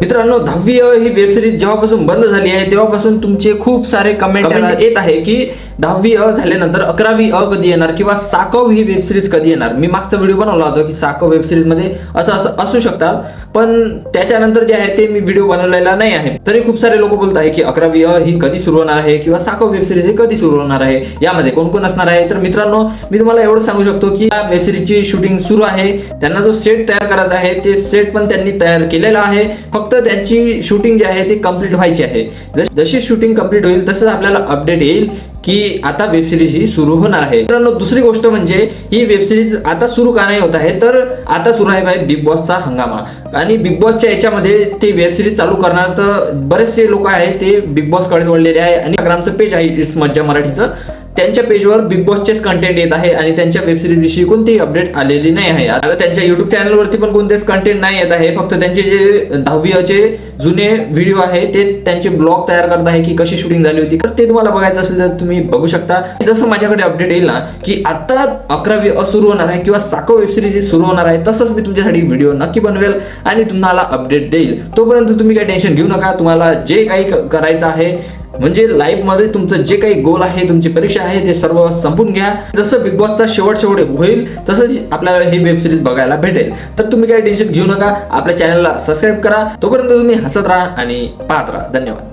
मित्रांनो 10वी ही web series जेव्हापासून बंद झाली आहे तेव्हापासून तुमचे खूप सारे कमेंट येत आहे की 10वी झाल्यानंतर 11वी कधी येणार किंवा साकव ही वेब सिरीज कधी येणार. मी मागचा व्हिडिओ बनवला होता की साकव वेब सिरीज मध्ये असं असू शकतात, पण त्याच्यानंतर जे आहे ते मी व्हिडिओ बनवलेला नाही आहे. तरी खूप सारे लोक बोलत आहे की 11वी ही कधी सुरू होणार आहे किंवा साकव वेब सिरीज ही कधी सुरू होणार आहे, यामध्ये कोण कोण असणार आहे. तर मित्रांनो मी तुम्हाला एवढं सांगू शकतो की या वेब सिरीजची शूटिंग सुरू आहे. त्यांना जो सेट तयार करायचा आहे ते सेट पण त्यांनी तयार केलेला आहे. फक्त त्यांची शूटिंग जी आहे ती कंप्लीट व्हायची आहे. जशी शूटिंग कंप्लीट होईल तसंच आपल्याला अपडेट येईल की आता वेब सिरीज ही सुरू होणार आहे. मित्रांनो दुसरी गोष्ट म्हणजे ही वेब सिरीज आता सुरू का नाही होत आहे, तर आता सुरू आहे बिग बॉसचा हंगामा आणि बिग बॉसच्या याच्यामध्ये ते वेब सिरीज चालू करणार. तर बरेचसे लोक आहेत ते बिग बॉस कडे वळलेले आहे आणि इंस्टाग्रामचं पेज आहे इट्स मज्जा मराठीचं, त्यांच्या पेजवर बिग बॉसचेच कंटेंट येत आहे आणि त्यांच्या वेब सिरीज विषयी कोणतीही अपडेट आलेली नाही आहे. आता त्यांच्या युट्यूब चॅनलवरती पण कोणतेच कंटेंट नाही येत आहे. फक्त त्यांचे जे 10वीचे जुने व्हिडिओ आहे तेच त्यांचे ब्लॉग तयार करत आहे की कशी शूटिंग झाली होती. तर ते तुम्हाला बघायचं असेल तर तुम्ही बघू शकता. जसं माझ्याकडे अपडेट येईल ना की आता 11वी सुरू होणार आहे किंवा साको वेब सिरीज सुरू होणार आहे, तसंच मी तुमच्यासाठी व्हिडिओ नक्की बनवेल आणि तुम्हाला अपडेट देईल. तोपर्यंत तुम्ही काही टेन्शन घेऊ नका. तुम्हाला जे काही करायचं आहे म्हणजे लाईफ मध्ये तुमचं जे काही गोल आहे, तुमची परीक्षा आहे, ते सर्व संपून घ्या. जसं बिग बॉसचा शेवट होईल तसंच आपल्याला ही वेब सिरीज बघायला भेटेल. तर तुम्ही काही टेन्शन घेऊ नका. आपल्या चॅनलला सबस्क्राईब करा. तोपर्यंत तुम्ही हसत राहा आणि पाहत राहा. धन्यवाद.